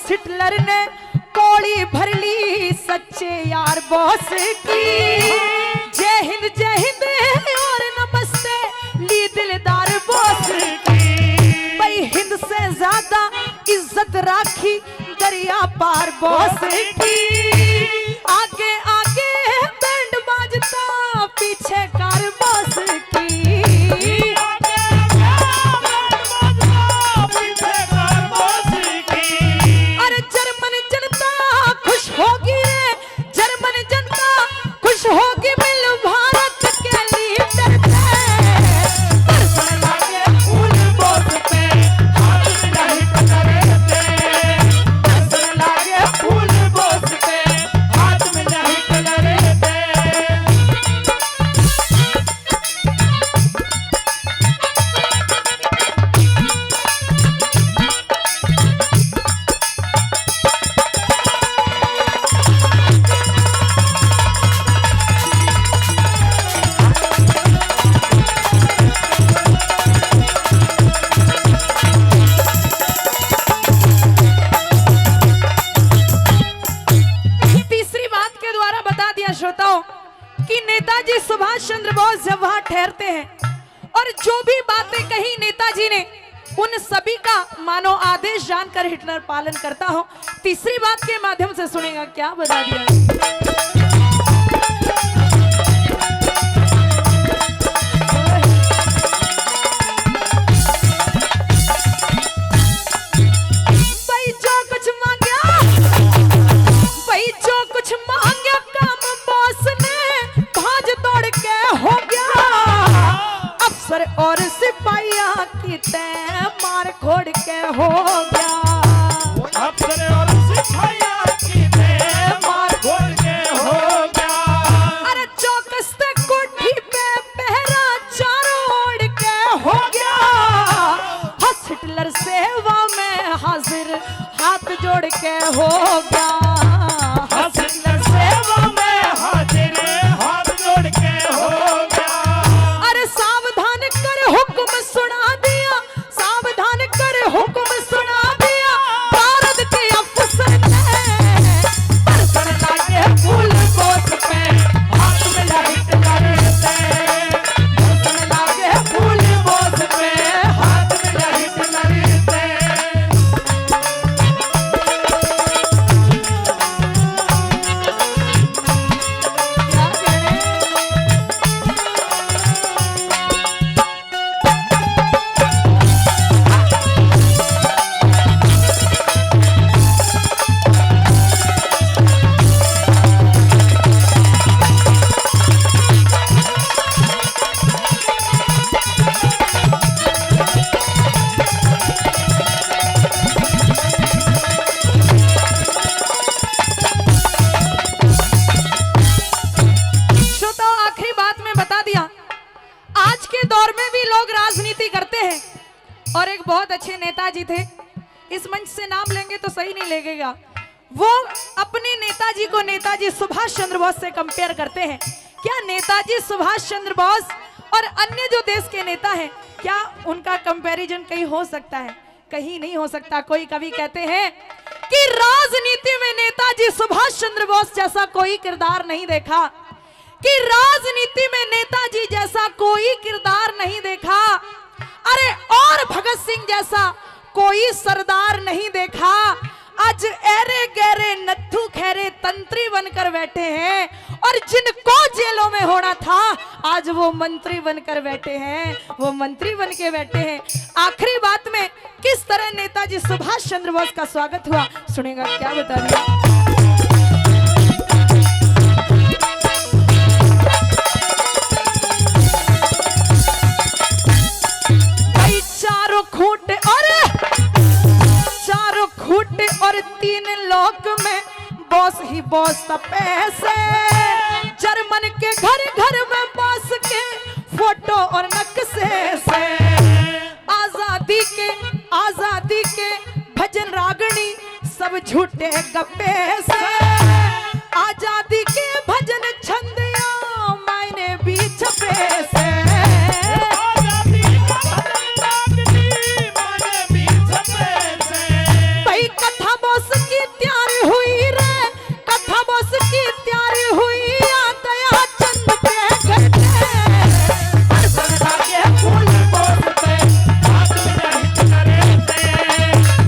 हिटलर ने कोड़ी भर ली सच्चे यार बॉस की जय हिंद और नमस्ते ली दिलदार बॉस की भाई हिंद से ज्यादा इज्जत राखी दरिया पार बॉस की आगे आगे बैंड बाजता पीछे कार बॉस की होगी मिल भारत के लीडर बरसण लागे फूल बोस पे हाथ में लाहिट करते बरसण लागे फूल बोस पे हाथ में लाहिट करते श्रोताओं कि नेताजी सुभाष चंद्र बोस जब वहां ठहरते हैं और जो भी बातें कही नेताजी ने उन सभी का मानो आदेश जानकर हिटलर पालन करता हो। तीसरी बात के माध्यम से सुनेगा क्या बता दिया। सिपाहिया की तय मार खोड़ के हो गया।
अफसर और सिपाहिया की तय मार खोड़ के हो गया।
अरे चौकस से कोठी पे पहरा चारों ओर के हो गया। हॉस्पिटलर सेवा में हाजिर हाथ जोड़ के हो गया।
हॉस्पिटलर सेवा में हाजिर हाथ जोड़ के हो गया।
अरे सावधान कर हुक्म सुना दिया, सावधान कर हुक्म सुना दिया। भारत के अफसर ने बरसन लागे फूल गोद पे, हाथ में लाइट लड़ते। बरसन लागे फूल गोद पे, हाथ में लाइट लड़ते। क्या करें? श्रोताओ, आखिरी बात में बता दिया, आज के दौर में भी लोग राजनीति करते हैं और एक बहुत अच्छे नेताजी थे, इस मंच से नाम लेंगे तो सही नहीं लगेगा। वो अपने नेताजी को नेताजी सुभाष चंद्र बोस से कंपेयर करते हैं। क्या नेताजी सुभाष चंद्र बोस और अन्य जो देश के नेता हैं, क्या उनका कंपैरिजन कहीं हो सकता है? कहीं नहीं हो सकता। कोई कवि कहते हैं कि राजनीति में नेताजी सुभाष चंद्र बोस जैसा कोई किरदार नहीं देखा, कि राजनीति में नेताजी जैसा कोई किरदार नहीं देखा। अरे और भगत सिंह जैसा कोई सरदार नहीं देखा। आज एरे गहरे नत्थू खैरे तंत्री बनकर बैठे हैं और जिनको जेलों में होना था आज वो मंत्री बनकर बैठे हैं, वो मंत्री बन के बैठे हैं। आखिरी बात में किस तरह नेताजी सुभाष चंद्र बोस का स्वागत हुआ सुनेगा, क्या बता दिया। चारों खूंट और 3 लोक में बॉस ही बॉस था पैसे। जर्मन के घर घर में बॉस के फोटो और नक्शे से। आजादी के भजन रागनी सब झूठे गप्पे से। आजादी के भजन छंदिया मैंने भी छपे से। कथा बॉस की तैयारी हुई रे, कथा बॉस की तैयारी हुई। दया चंद पे बरसन लागे फूल गोद पे, हाथ में लाइट लड़ते।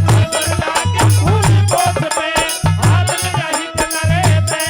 बरसन लागे फूल गोद पे, हाथ में लाइट लड़ते।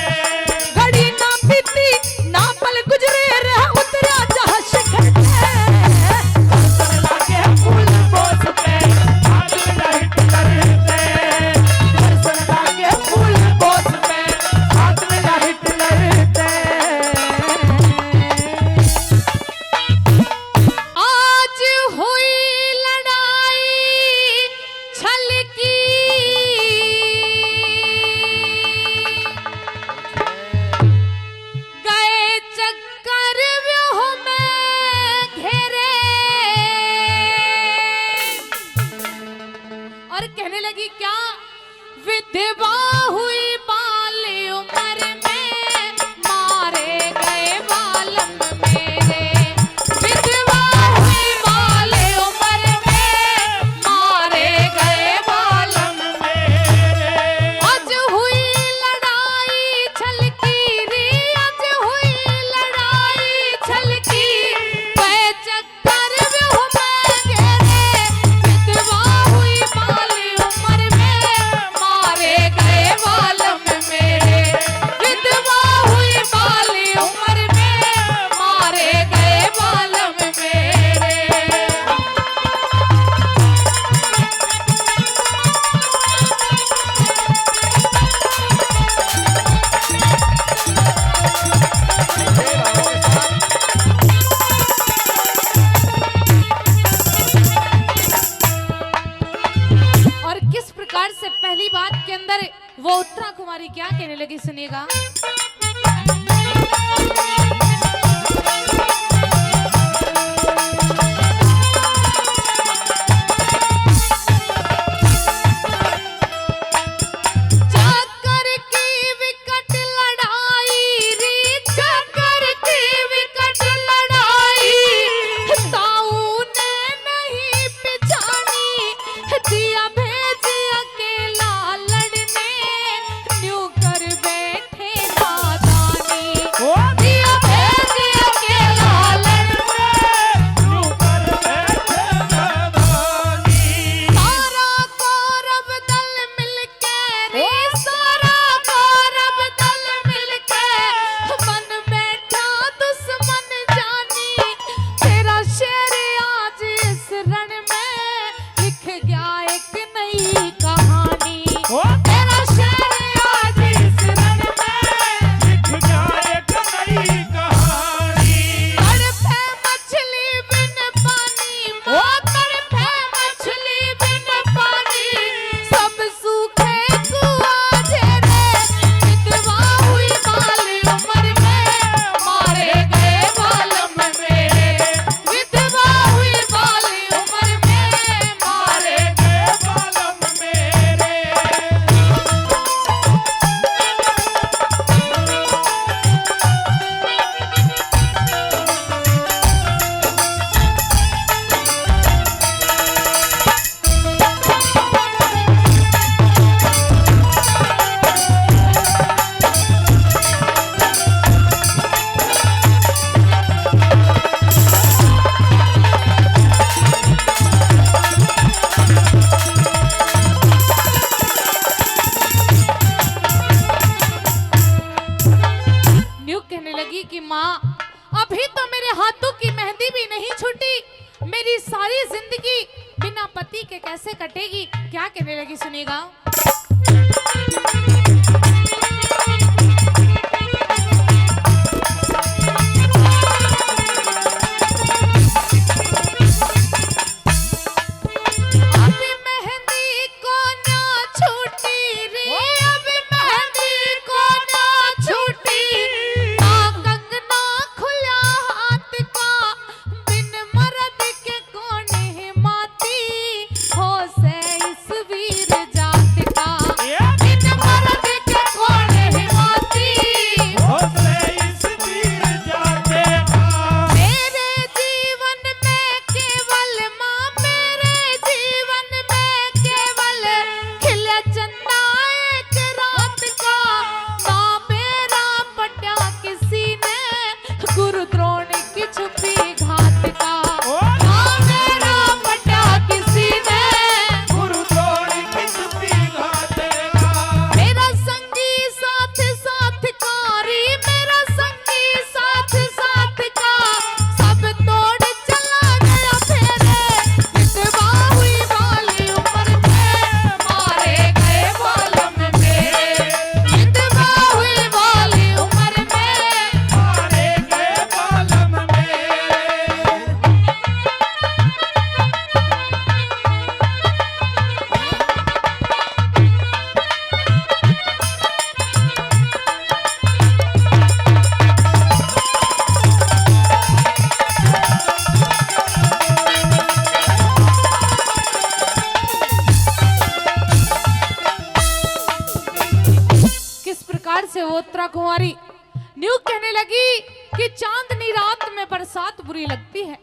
बात के अंदर वो उत्तरा कुमारी क्या कहने लगी, सुनिएगा। कि माँ अभी तो मेरे हाथों की मेहंदी भी नहीं छूटी, मेरी सारी जिंदगी बिना पति के कैसे कटेगी। क्या कहने लगी सुनिएगा। से वो उत्तरा कुंवारी न्यू कहने लगी कि चांदनी रात में बरसात बुरी लगती है,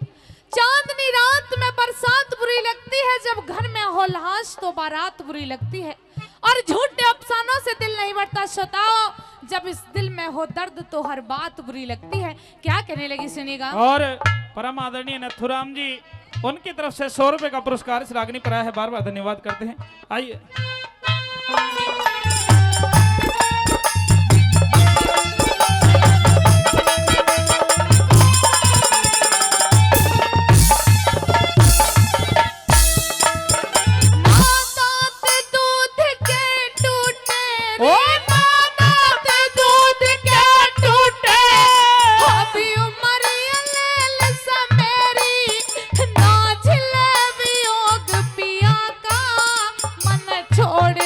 चांदनी रात में बरसात बुरी लगती है, जब घर में हो लाश तो बारात बुरी लगती है, और झूठे अफसानों से दिल नहीं भरता श्रोताओ, जब इस दिल में हो दर्द तो हर बात बुरी लगती है। क्या कहने लगी सुनिएगा।
और परम आदरणीय नथुराम जी उनकी तरफ से 100 रुपए का पुरस्कार इस रागनी पर आया है, बार बार धन्यवाद करते हैं। आइए
छोड़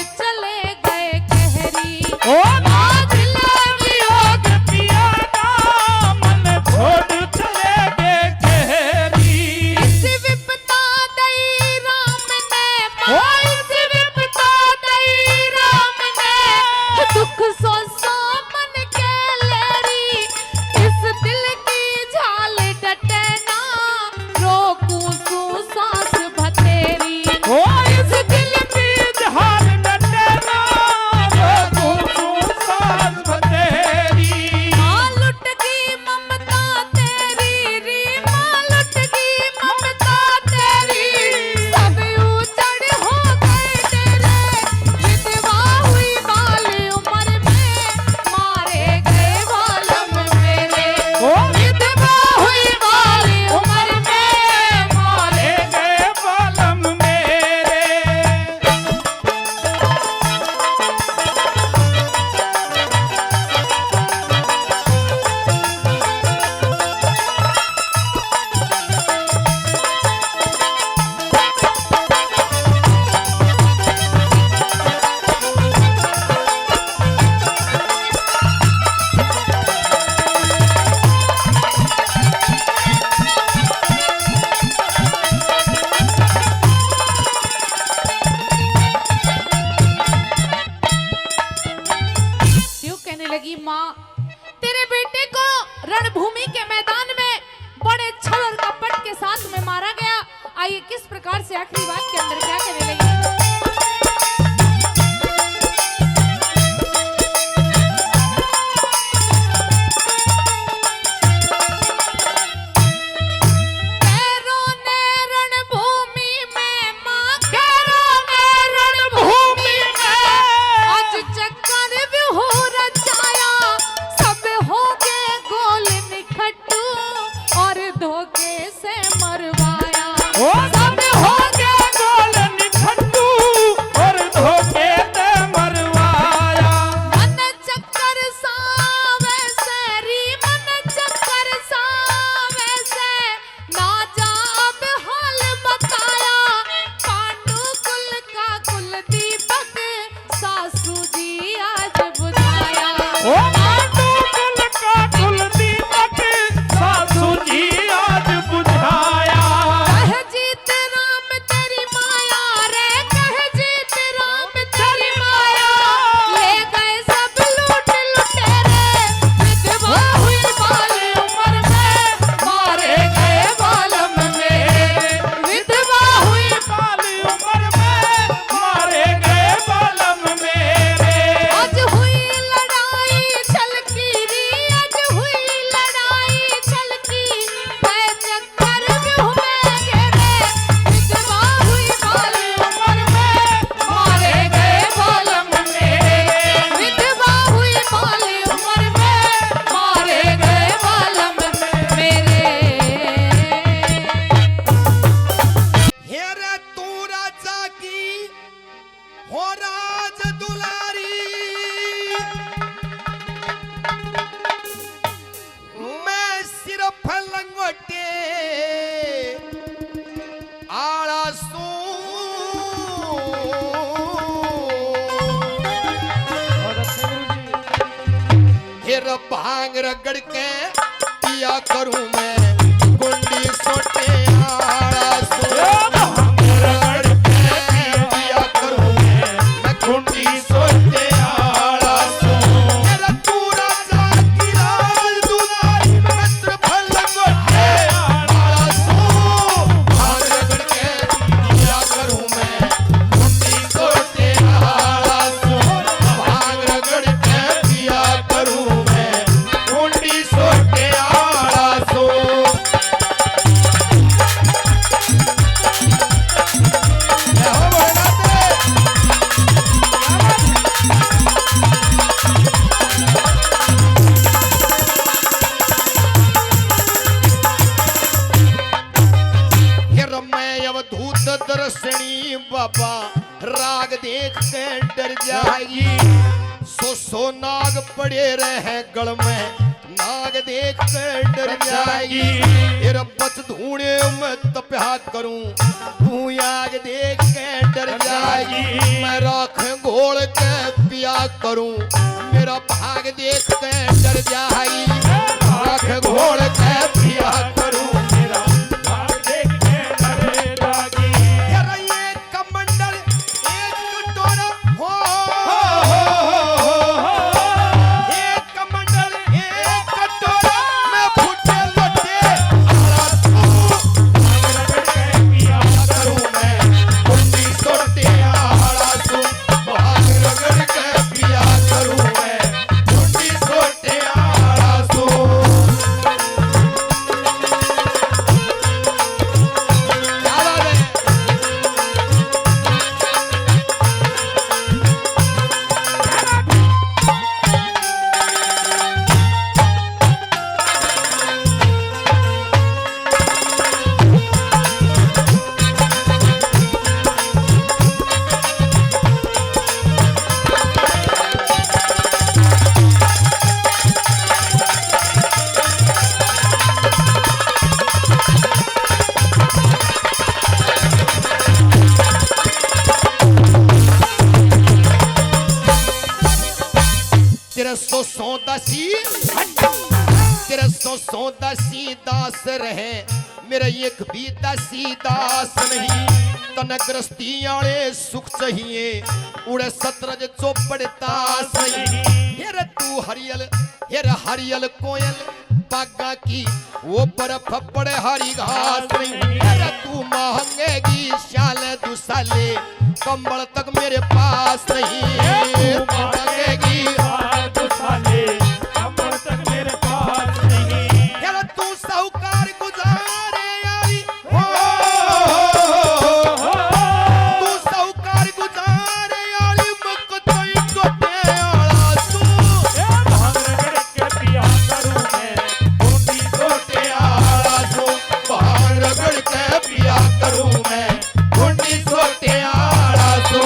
से आखिरी बात के अंदर क्या कहने लगी?
भांग रगड़ के पिया करूं मैं गुंडी सोटे आड़ा सो भांग रगड़ के पिया करूं मैं गुंडी सोटे आड़ा सो मेरा पूरा जागी राज दुलारी मित्र फल गोटे आड़ा सो भांग रगड़ के पिया करूं मैं गुंडी सोटे आड़ा सो भांग रगड़ के पिया करूं सोटे आड़ा सो। मैं अवधूत दर्शनी बाबा राग देख के डर जाएगी सो नाग पड़े रहे गल में नाग देख कर डर जाएगी तेरा बच ढूंढे मैं तपहात करूं तू आग देख के डर जाएगी मैं राख घोल के पिया करूं मेरा भाग देख के डर जाएगी राख घोल के पिया करूं मेरा भाग देख के डर जाएगी तेरा ये कमंडल एक कटोरा हो तेरा सो दासी दास रहे मेरा एक भी दासी दास नहीं तनग्रस्ती आले सुख चाहिए उड़े सतरज चौपड़ता सही हेर तू हरियल कोयल बागा की वो बर्फ पड़े हरी घास नहीं हेर तू महंगेगी ले कंबल तक मेरे पास नहीं मांगेगी
हाथ उठा ले कंबल तक मेरे पास नहीं।
यार तू साहूकार गुजारे यारी तू साहूकार गुजारे यारी मुक तोई टोटे आला तू
भांग रगड़ के पिया करूं मैं बूंदी
टोटे आला तू भांग रगड़ के पिया करूं मैं बूंदी टोटे आला तू।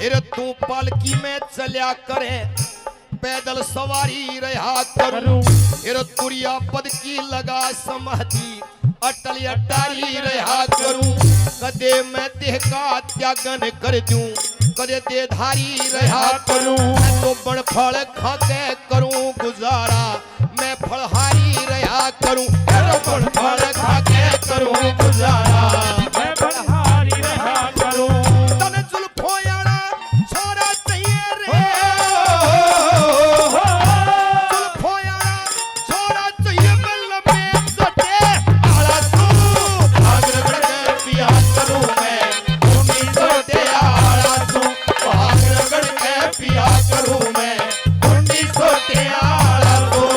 फिर तू पालकी में चल्या करे पैदल सवारी रहा करूं फिर तुरिया पद की लगा समाधि अटल अटारी रहा करूं कदे मैं देह का त्यागन कर दूं कदे देधारी रहा करूं मैं तो बड़ फल खा के करूं गुजारा मैं फलहारी रहा करूं बड़ फल खा के करूं गुजारा
मैं बलहारी रहा करूं।
तने जुल्फों यारा छोरा चाहिए रे जुल्फों यारा छोरा चाहिए बल्ल में सटे आला तू भाग रगड़ के पिया करूं मैं भूमि सोटे आला तू भाग रगड़ के पिया करूं मैं भूमि सोटे आला तू।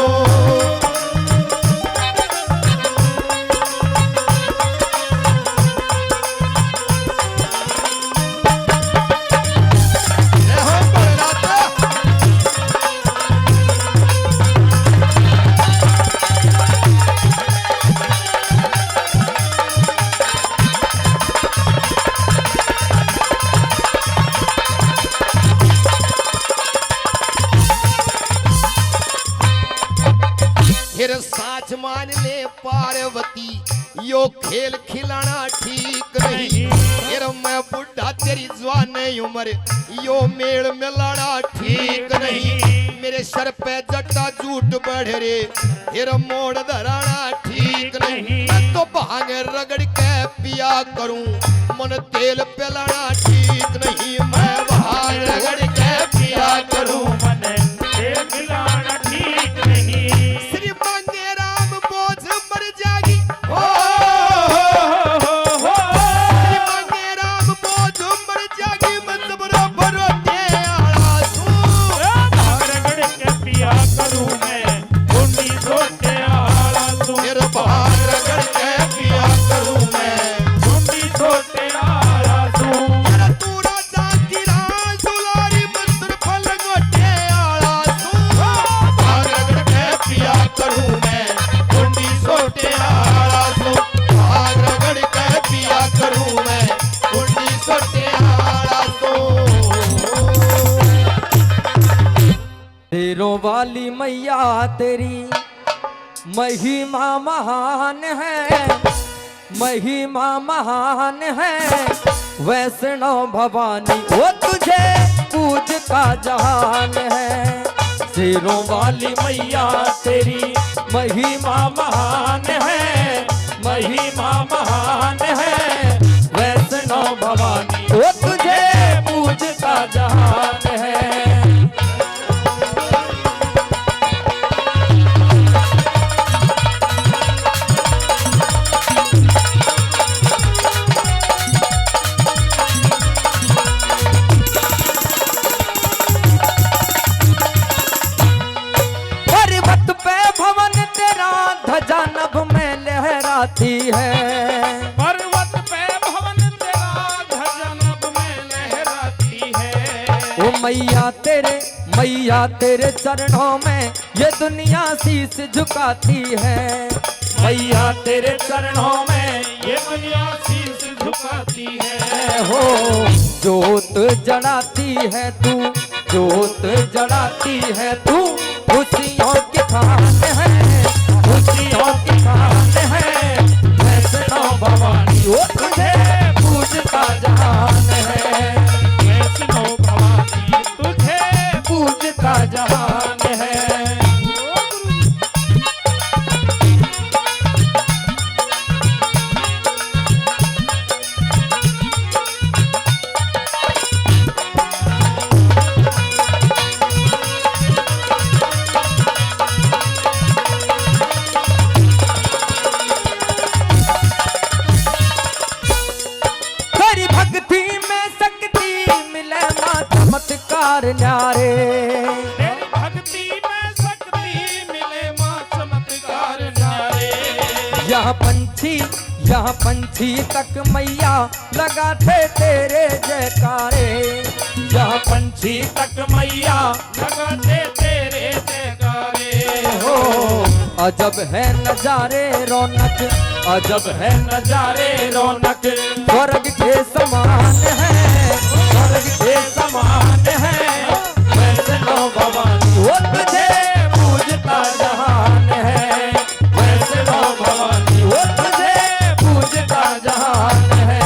जय हो भोलेनाथ। फिर साच मान ले पार्वती यो खेल खिलाना ठीक नहीं फिर मैं बुढ़ा तेरी जवान उम्र यो मेल मिलाना ठीक नहीं मेरे सर पे जट्टा झूठ बढ़ रे फिर मोड़ धराना ठीक नहीं मैं तो भांग रगड़ के पिया करूं मन तेल पिलाना ठीक नहीं मैं भांग रगड़ के पिया करूं
मन तेल मिलाना ठीक नहीं।
श्री मांगे राम बोझ मर जागी श्री मांगे राम बोझ मर जागी मतलब भरोटे आला तू
भांग रगड़ के पिया करूं मैं बूंदी सोटे आला तू
फिर भांग रगड़ के पिया करूं मैं
बूंदी सोटे आला तू।
तेरा तू राजा की राज दुलारी मंत्र फल गोटे आला तू भांग रगड़ के पिया करूं मैं बूंदी सोटे आला तू भांग रगड़ के पिया करूं मैं बूंदी सोटे आला तू।
तेरों वाली मैया तेरी महिमा महान है महिमा महान है वैष्णव भवानी वो तुझे पूज का जहान है। शेरों वाली मैया तेरी महिमा महान है महिमा महान है वैष्णव भवानी वो तुझे पूज का जहान है। पर्वत पे भवन तेरा ध्वजा नभ में लहराती है
पर्वत पे भवन तेरा ध्वजा नभ में लहराती है।
ओ मैया तेरे चरणों में ये दुनिया शीश झुकाती है
मैया तेरे चरणों में ये दुनिया शीश झुकाती है।
हो जोत जड़ाती है तू जोत जड़ाती है तू खुशियों की खान है खुशियों की खान यहाँ पंछी तक मैया लगाते तेरे जयकारे। यहाँ पंछी तक मैया
लगाते तेरे जयकारे
हो। अजब है नजारे रौनक, अजब है नजारे रौनक, स्वर्ग के समान है, स्वर्ग के समान है। वैष्णो भवानी वो तुझे पूजता जहान है, वैष्णो भवानी वो तुझे पूजता जहान है।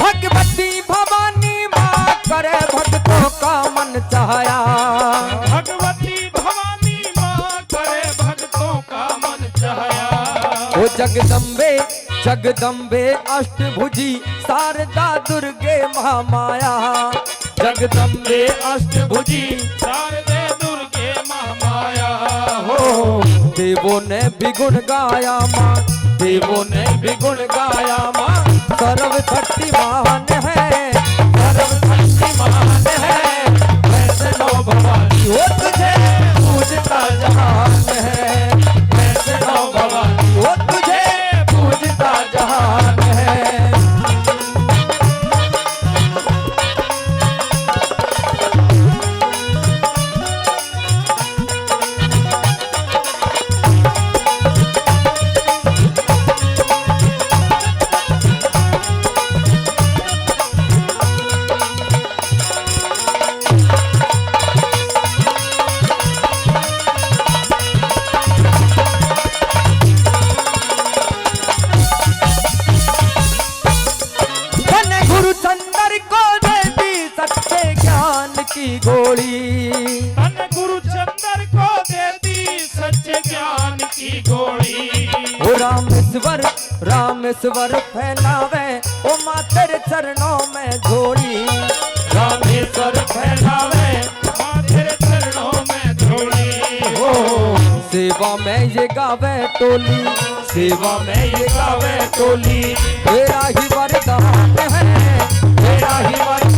भगवती भवानी माँ करे भक्तों का मन चाहया।
भगवती भवानी माँ करे भक्तों का मन चाहया।
ओ जगदम्बे जगदम्बे अष्टभुजी शारदा दुर्गे महामाया। जगदम्बे अष्टभुजी
शारदे दुर्गे महामाया
हो। देवों ने भी गुण गाया माँ, देवों ने भी गुण गाया माँ। सर्वशक्तिमान है, सर्वशक्तिमान है। वैष्णो भवानी वो तुझे पूजता जहान है, वैष्णो भवानी वो तुझे पूजता जहान है। की गोली
तन गुरु चंदर को देती सच्चे ज्ञान की गोली।
ओ रामेश्वर फैलावे ओ माँ तेरे चरणों में झोली। रामेश्वर फैलावे
माँ तेरे चरणों में झोली।
ओ सेवा में ये गावे टोली, सेवा में ये गावे टोली। तेरा ही वरदान है, तेरा ही वरदान